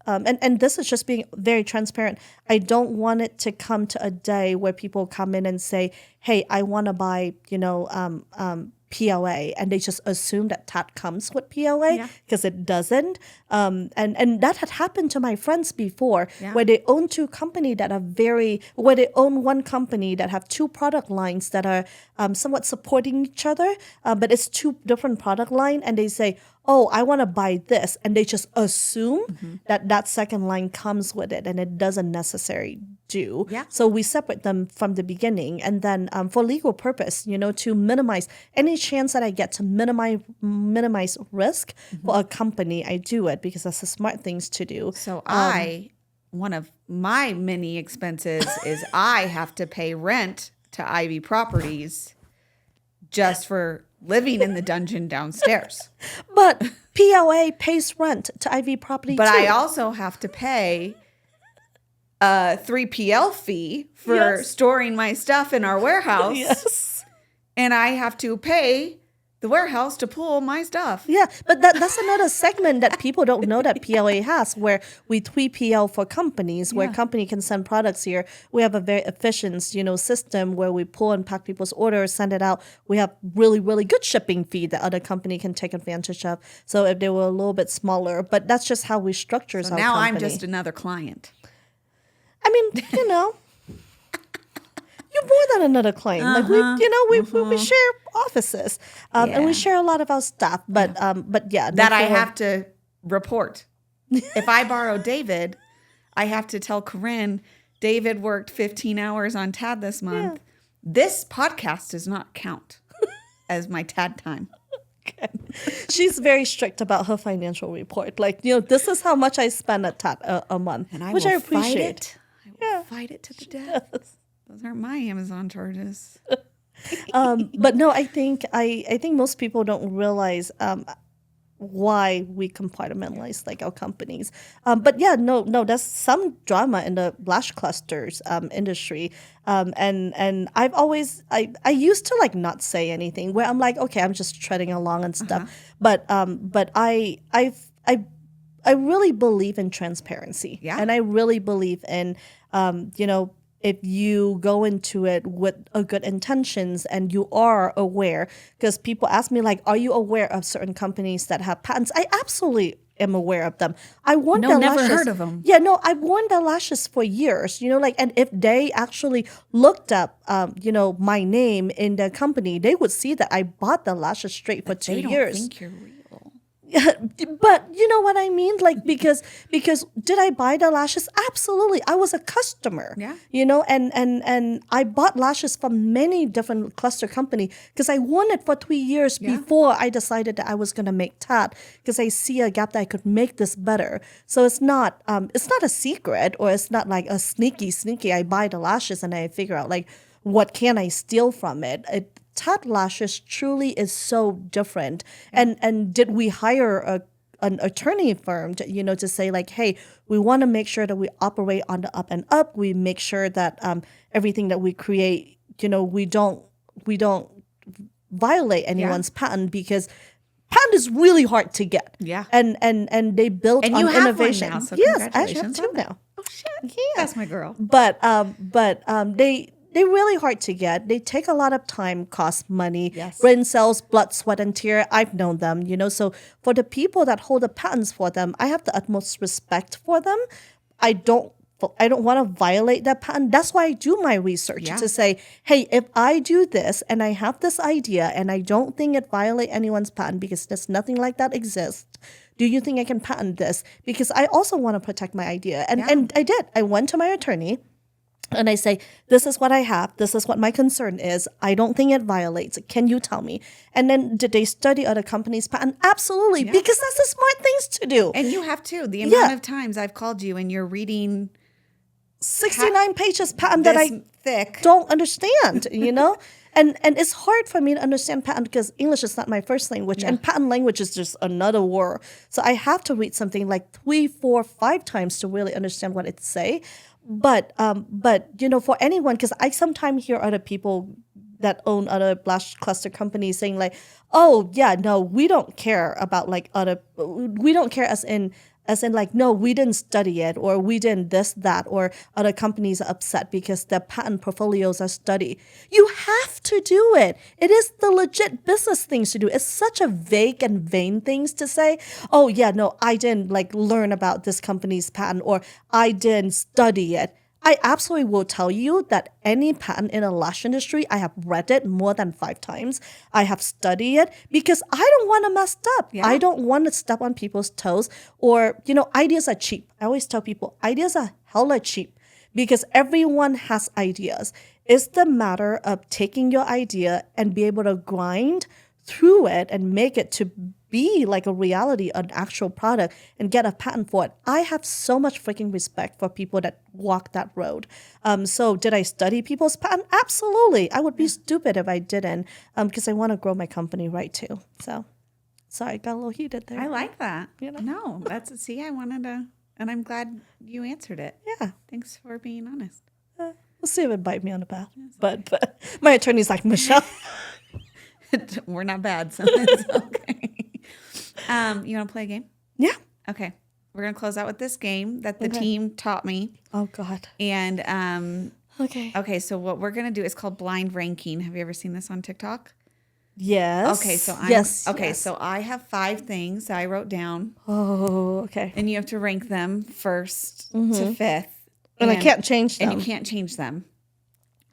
And this is just being very transparent. I don't want it to come to a day where people come in and say, "Hey, I want to buy, PLA," and they just assume that TAT comes with PLA because it doesn't. And that had happened to my friends before, where they own where they own one company that have 2 product lines that are somewhat supporting each other, but it's 2 different product line, and they say, "Oh, I want to buy this," and they just assume that second line comes with it, and it doesn't necessarily do. So we separate them from the beginning, and then for legal purpose, to minimize any chance that I get to minimize risk for a company, I do it because that's the smart things to do. So one of my many expenses is I have to pay rent to Ivy Properties just for living in the dungeon downstairs. But PLA pays rent to Ivy Property But too. I also have to pay a 3PL fee for storing my stuff in our warehouse. Yes. And I have to pay the warehouse to pull my stuff. Yeah, but that's another segment that people don't know that PLA has, where we 3PL for companies, where company can send products here. We have a very efficient, system where we pull and pack people's orders, send it out. We have really, really good shipping fee that other company can take advantage of. So if they were a little bit smaller, but that's just how we structure our company. Now I'm just another client. I mean, you're more than another client. Like we share offices, and we share a lot of our stuff. But that I have to report. If I borrow David, I have to tell Corinne, David worked 15 hours on TAD this month. Yeah. This podcast does not count as my TAD time. Okay. She's very strict about her financial report. Like, this is how much I spend at TAD a month, and which I appreciate. I will fight it to the death. Yes. Those aren't my Amazon charges. But no, I think most people don't realize why we compartmentalize like our companies. But there's some drama in the Lash clusters industry. And I've always I used to like not say anything, where I'm like, okay, I'm just treading along and stuff. But I really believe in transparency. Yeah. And I really believe in if you go into it with a good intentions and you are aware, because people ask me like, are you aware of certain companies that have patents? I absolutely am aware of them. I worn their never lashes. Heard of them. Yeah, no, I've worn their lashes for years, and if they actually looked up, my name in their company, they would see that I bought the lashes straight for 2 years. They don't think you're real. But you know what I mean? Like, because did I buy the lashes? Absolutely. I was a customer. Yeah. And I bought lashes from many different cluster company because I won it for 3 years before I decided that I was going to make TAT, because I see a gap that I could make this better. So it's not a secret, or it's not like a sneaky. I buy the lashes and I figure out like, what can I steal from it? TAT lashes truly is so different. And did we hire an attorney firm to say like, hey, we want to make sure that we operate on the up and up. We make sure that everything that we create, we don't violate anyone's patent, because patent is really hard to get. Yeah. And they built And on you have one innovation. now, so yes, I actually have congratulations two on that. now. Oh shit. Yeah. That's my girl. But they're really hard to get. They take a lot of time, cost money, Yes. brain cells, blood, sweat, and tear. I've known them, So for the people that hold the patents for them, I have the utmost respect for them. I don't want to violate that patent. That's why I do my research to say, hey, if I do this and I have this idea and I don't think it violates anyone's patent because there's nothing like that exists, do you think I can patent this? Because I also want to protect my idea. And I did. I went to my attorney and I say, this is what I have. This is what my concern is. I don't think it violates. Can you tell me? And then did they study other companies' patent? Absolutely. Because that's the smart things to do. And you have to. The amount of times I've called you and you're reading 69 pages patent that I thick. don't understand, And it's hard for me to understand patent because English is not my first language, and patent language is just another word. So I have to read something like 3, 4, 5 times to really understand what it say. But for anyone, because I sometimes hear other people that own other Lash cluster companies saying like, oh yeah, no, we don't care about like we don't care as in like, no, we didn't study it, or we didn't this, that, or other companies are upset because their patent portfolios are studied. You have to do it. It is the legit business things to do. It's such a vague and vain things to say, oh yeah, no, I didn't like learn about this company's patent, or I didn't study it. I absolutely will tell you that any patent in the lash industry, I have read it more than 5 times. I have studied it because I don't want to mess up. Yeah. I don't want to step on people's toes, or, ideas are cheap. I always tell people ideas are hella cheap because everyone has ideas. It's the matter of taking your idea and be able to grind through it and make it to be like a reality, an actual product, and get a patent for it. I have so much freaking respect for people that walk that road. So did I study people's patent? Absolutely. I would be stupid if I didn't, because I want to grow my company right too. So sorry, I got a little heated there. I like that. No, I wanted to, and I'm glad you answered it. Yeah. Thanks for being honest. We'll see if it bite me on the back. But my attorney's like, Michelle. We're not bad, so it's okay. You want to play a game? Yeah. Okay. We're going to close out with this game that the team taught me. Oh, God. And Okay, so what we're going to do is called blind ranking. Have you ever seen this on TikTok? Yes. Okay, so so I have 5 things that I wrote down. Oh, okay. And you have to rank them first to 5th. And I can't change them. And you can't change them.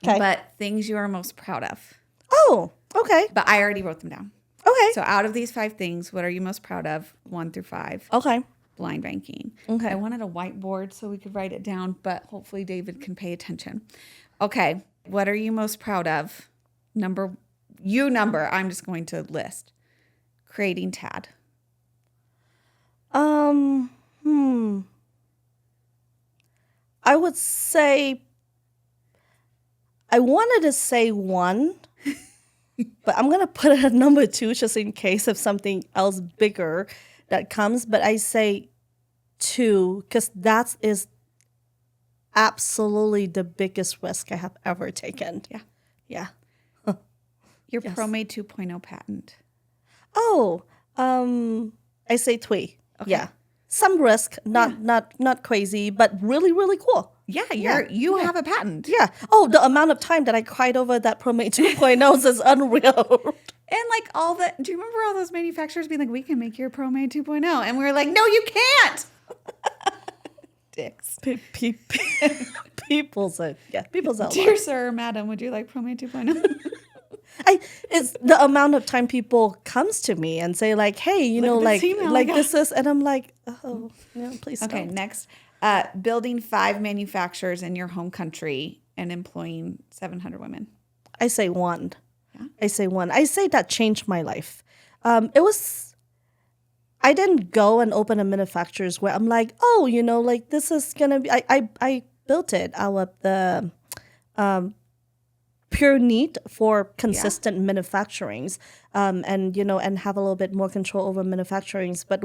Okay. But things you are most proud of. Oh, okay. But I already wrote them down. Okay. So out of these 5 things, what are you most proud of? 1 through 5. Okay. Blind ranking. Okay. I wanted a whiteboard so we could write it down, but hopefully David can pay attention. Okay. What are you most proud of? Number. I'm just going to list. Creating TAD. I would say I wanted to say 1, but I'm going to put it at number 2 just in case of something else bigger that comes. But I say 2 because that is absolutely the biggest risk I have ever taken. Yeah. Yeah. Your ProMade 2.0 patent. Oh, I say 3. Okay. Yeah. Some risk, not crazy, but really, really cool. Yeah, you have a patent. Yeah. Oh, the amount of time that I cried over that ProMade 2.0 is unreal. And like do you remember all those manufacturers being like, we can make your ProMade 2.0? And we were like, no, you can't. Dicks. People's a Dear sir or madam, would you like ProMade 2.0? It's the amount of time people comes to me and say like, hey, this is, and I'm like, oh, please don't. Okay, next. Building 5 manufacturers in your home country and employing 700 women. I say 1. Yeah. I say 1. I say that changed my life. I didn't go and open a manufacturers where I'm like, oh, this is going to be, I built it out of the pure need for consistent manufacturings, and and have a little bit more control over manufacturings. But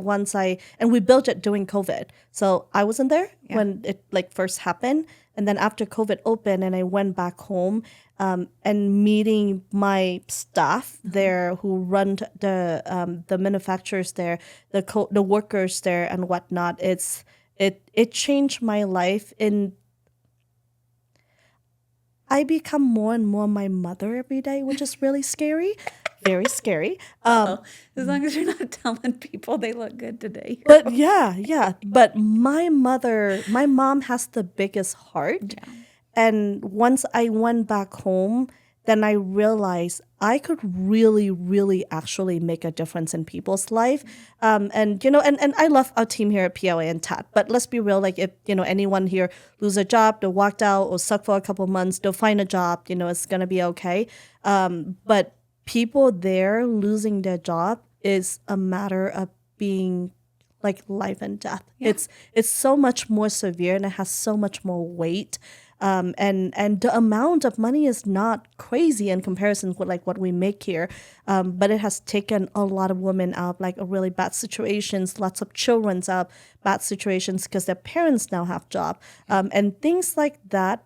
and we built it during COVID, so I wasn't there when it like first happened, and then after COVID opened, and I went back home, and meeting my staff there who run the manufacturers there, the workers there and whatnot. It changed my life I become more and more my mother every day, which is really scary, very scary. As long as you're not telling people they look good today. But yeah. But my mom has the biggest heart. Yeah. And once I went back home, then I realized I could really, really actually make a difference in people's life. And I love our team here at PLA and TAT. But let's be real, like if, anyone here lose a job, they walked out or suck for a couple months, they'll find a job, it's going to be okay. But people there losing their job is a matter of being like life and death. Yeah. It's so much more severe and it has so much more weight. And the amount of money is not crazy in comparison with like what we make here. But it has taken a lot of women out of like a really bad situations, lots of children out of bad situations because their parents now have job. And things like that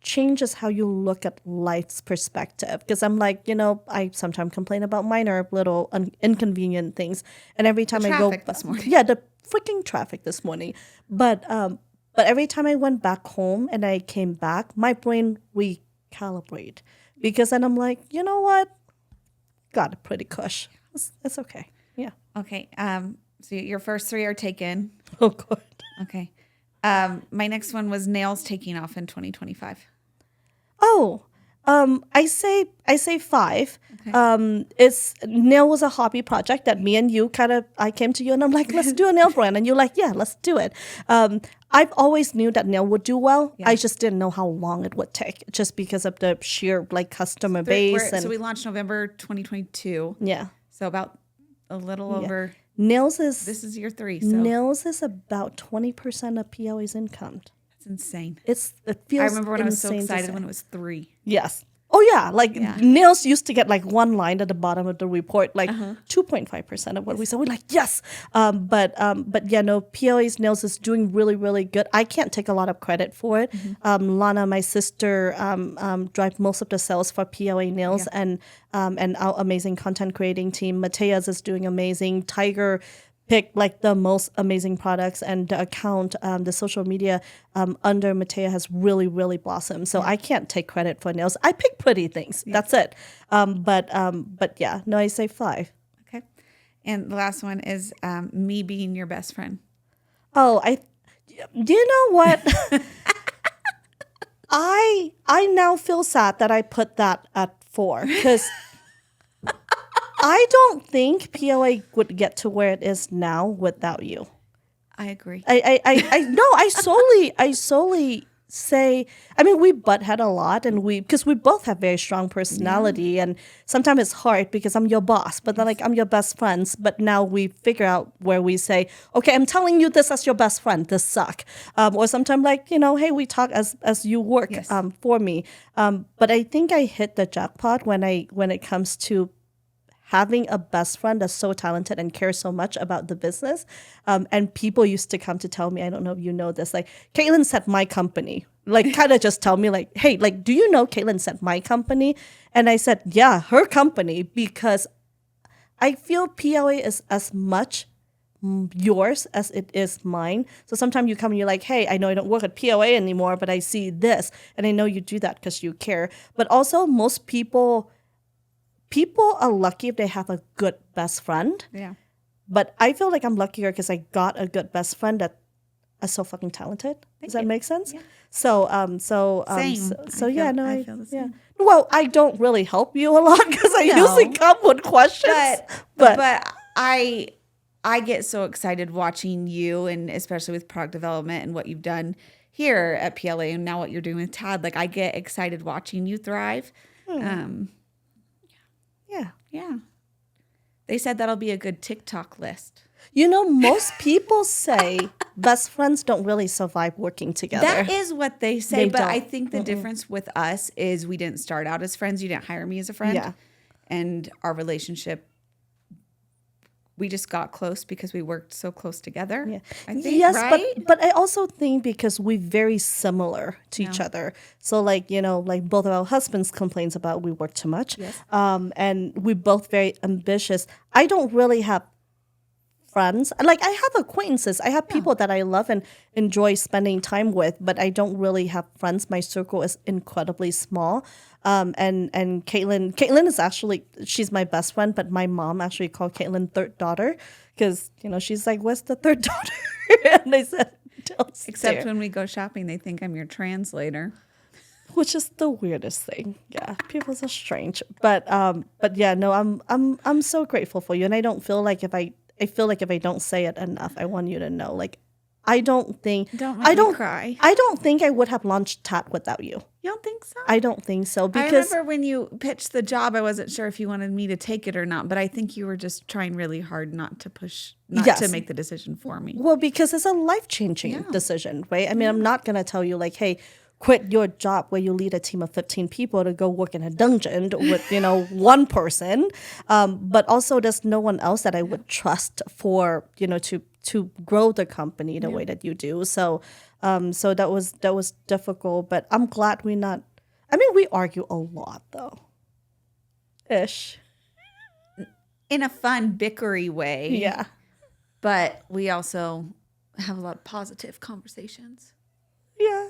changes how you look at life's perspective. Because I'm like, I sometimes complain about minor little inconvenient things. And every time I go, this morning. Yeah, the freaking traffic this morning. But every time I went back home and I came back, my brain recalibrate because then I'm like, you know what? Got a pretty cush. It's okay. Yeah. Okay. So your first three are taken. Oh, God. Okay. My next one was nails taking off in 2025. Oh, I say 5. Okay. It's nail was a hobby project that me and you I came to you and I'm like, let's do a nail brand. And you're like, yeah, let's do it. I've always knew that nail would do well. Yeah. I just didn't know how long it would take just because of the sheer like customer base. So we launched November 2022. Yeah. So about a little over. This is year 3. So nails is about 20% of PLA's income. That's insane. It feels. I remember when I was so excited when it was 3. Yes. Oh yeah, nails used to get like one line at the bottom of the report, like 2.5% of what we said. We're like, yes, but PLA's nails is doing really, really good. I can't take a lot of credit for it. Lana, my sister, drive most of the sales for PLA nails, and our amazing content creating team. Matea's is doing amazing. Tiger pick like the most amazing products, and the account, the social media under Matea has really, really blossomed. So I can't take credit for nails. I pick pretty things. Yeah. That's it. But yeah, no, I say 5. Okay. And the last one is me being your best friend. Oh, do you know what? I now feel sad that I put that at 4 because I don't think PLA would get to where it is now without you. I agree. I solely say, I mean, we butt head a lot, and because we both have very strong personality, and sometimes it's hard because I'm your boss, but then like I'm your best friends. But now we figure out where we say, okay, I'm telling you this as your best friend. This suck, or sometimes like hey, we talk as you work for me. But I think I hit the jackpot when it comes to having a best friend that's so talented and cares so much about the business. And people used to come to tell me, I don't know if you know this, like, Caitlin said my company. Like, kind of just tell me, like, hey, like, do you know Caitlin said my company? And I said, yeah, her company, because I feel PLA is as much yours as it is mine. So sometimes you come and you're like, hey, I know I don't work at PLA anymore, but I see this. And I know you do that because you care. But also, most people are lucky if they have a good best friend. Yeah. But I feel like I'm luckier because I got a good best friend that is so fucking talented. Does that make sense? Yeah. So I feel the same. Yeah. Well, I don't really help you a lot because I usually come with questions. But I get so excited watching you, and especially with product development and what you've done here at PLA and now what you're doing with Tad. Like, I get excited watching you thrive. Yeah. They said that'll be a good TikTok list. Most people say best friends don't really survive working together. That is what they say, They but I don't. think the difference with us is we didn't start out as friends. You didn't hire me as a friend. Yeah. And our relationship, we just got close because we worked so close together. Yeah. I think, Yes, right? but I also think because we're very similar to each other. So like, like both of our husbands complains about we work too much. Yes. And we're both very ambitious. I don't really have friends. Like I have acquaintances. I have people that I love and enjoy spending time with, but I don't really have friends. My circle is incredibly small. And Caitlin is actually, she's my best friend, but my mom actually called Caitlin third daughter because, she's like, what's the third daughter? And I said, downstairs. Except when we go shopping, they think I'm your translator. Which is the weirdest thing. Yeah, people are strange. But yeah, no, I'm so grateful for you, and I don't feel like I feel like if I don't say it enough, I want you to know. Like, I don't think Don't make me cry. I don't think I would have launched TAT without you. You don't think so? I don't think so I because remember when you pitched the job, I wasn't sure if you wanted me to take it or not, but I think you were just trying really hard not to make the decision for me. well, because it's a life-changing decision, right? I mean, I'm not gonna tell you like, hey, quit your job where you lead a team of 15 people to go work in a dungeon with, one person. But also there's no one else that I would trust for, to grow the company the way that you do. So that was difficult, but I'm glad we argue a lot though. Ish. In a fun, bickery way. Yeah. But we also have a lot of positive conversations. Yeah.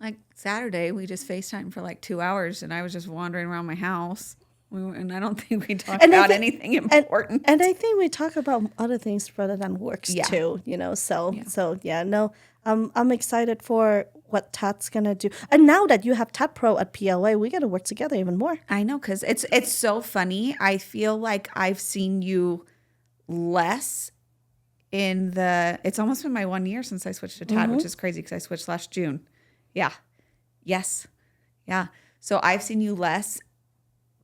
Like Saturday, we just FaceTimed for like 2 hours, and I was just wandering around my house. And I don't think we talked about anything important. And I think we talk about other things rather than works too, So yeah, no, I'm excited for what TAT's gonna do. And now that you have TAT Pro at PLA, we gotta work together even more. I know, because it's so funny. I feel like I've seen you less it's almost been my 1 year since I switched to TAT, which is crazy because I switched last June. Yeah. Yes. Yeah. So I've seen you less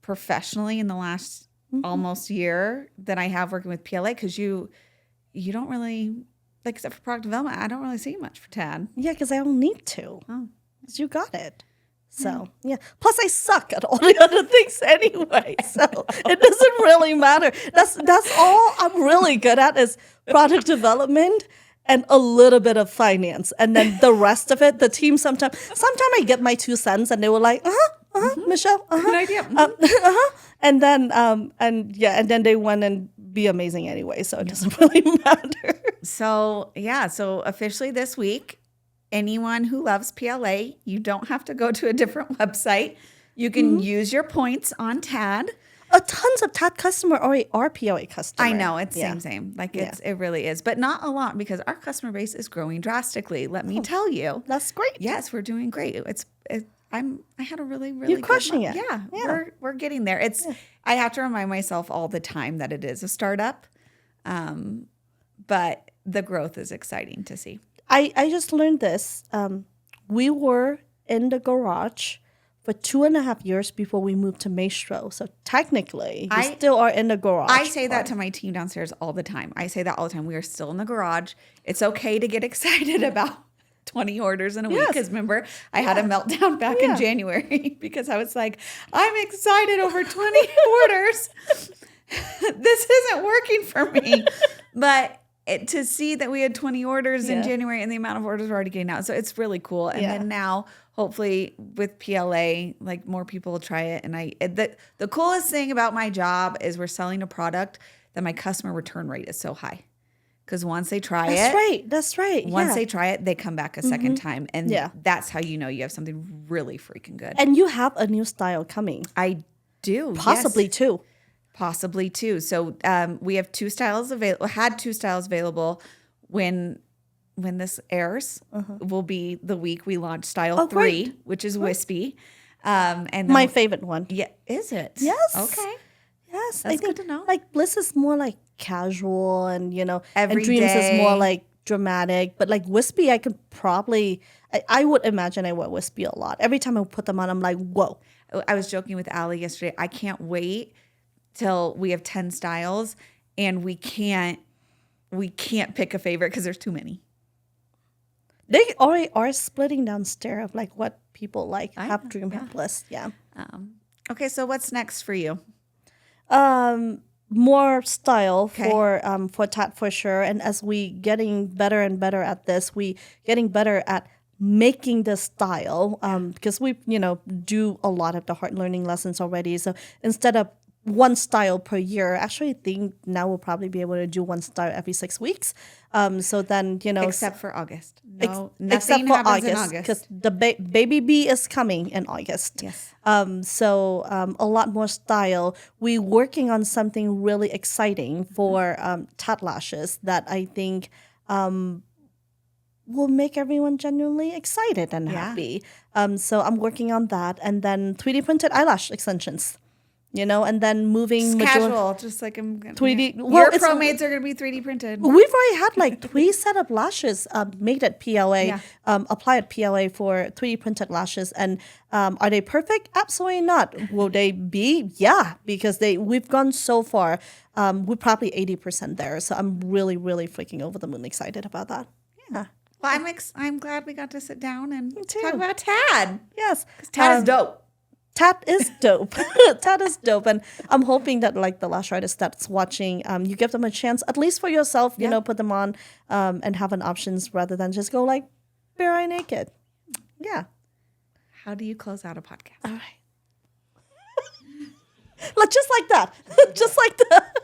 professionally in the last almost year than I have working with PLA because you don't really, like, except for product development, I don't really see you much for TAD. Yeah, because I don't need to. Oh. Because you got it. So, yeah. Plus, I suck at all the other things anyway. So, it doesn't really matter. That's all I'm really good at is product development and a little bit of finance. And then the rest of it, the team sometimes I get my 2 cents and they were like, Michelle, Good idea. And then, and then they went and be amazing anyway. So it doesn't really matter. So, yeah. So officially this week, anyone who loves PLA, you don't have to go to a different website. You can use your points on TAD. Tons of TAT customer already are PLA customer. I know, it's same. Like it really is. But not a lot because our customer base is growing drastically. Let me tell you. That's great. Yes, we're doing great. I had a really You're crushing good month. it. Yeah. We're getting there. I have to remind myself all the time that it is a startup. But the growth is exciting to see. I just learned this. We were in the garage for 2.5 years before we moved to Maestro. So technically, we still are in the garage. I say that to my team downstairs all the time. I say that all the time. We are still in the garage. It's okay to get excited about 20 orders in a week. Because remember, I had a meltdown back in January because I was like, I'm excited over 20 orders. This isn't working for me. But to see that we had 20 orders in January and the amount of orders we're already getting out. So it's really cool. And then now, hopefully with PLA, like more people will try it. And the coolest thing about my job is we're selling a product that my customer return rate is so high. Because once they try That's right. Once they try it, they come back a second time. And that's how you know you have something really freaking good. And you have a new style coming. I do. Possibly two. Possibly two. So we have 2 styles available. Had 2 styles available when this airs. Will be the week we launch style 3, which is wispy. And then my favorite one. Yeah, is it? Yes. Okay. Yes, That's good to know. Like Bliss is more like casual, and Every and Dreams day. is more like dramatic. But like wispy, I could probably, I would imagine I wear wispy a lot. Every time I put them on, I'm like, whoa. I was joking with Allie yesterday. I can't wait till we have 10 styles and we can't pick a favorite because there's too many. They already are splitting downstairs of like what people like. I Have know, dream, yeah. have bliss. Yeah. Okay, so what's next for you? More style Okay. for Tat for sure. And as we getting better and better at this, we getting better at making the style because we do a lot of the hard learning lessons already. So instead of one style per year, actually I think now we'll probably be able to do one style every 6 weeks. So then Except for August. No, except nothing for happens in August because August. the baby bee is coming in August. Yes. So a lot more style. We working on something really exciting for Tat Lashes that I think will make everyone genuinely excited and Yeah. happy. So I'm working on that, and then 3D printed eyelash extensions. And then moving Just casual, just like I'm gonna 3D Your well, it's pro mates are gonna be 3D printed. We've already had like 3 set of lashes made at PLA, Yeah. applied at PLA for 3D printed lashes. And are they perfect? Absolutely not. Will they be? Yeah, because we've gone so far. We're probably 80% there. So I'm really, really freaking over the moon excited about that. Yeah. Well, I'm glad we got to sit down and too. talk about Tad. Yes. Tad is dope. Tat is dope. Tat is dope. And I'm hoping that like the lash artist that's watching, you give them a chance, at least for yourself, put them on and have an options rather than just go like bare eye naked. Yeah. How do you close out a podcast? All right. Just like that. Just like that.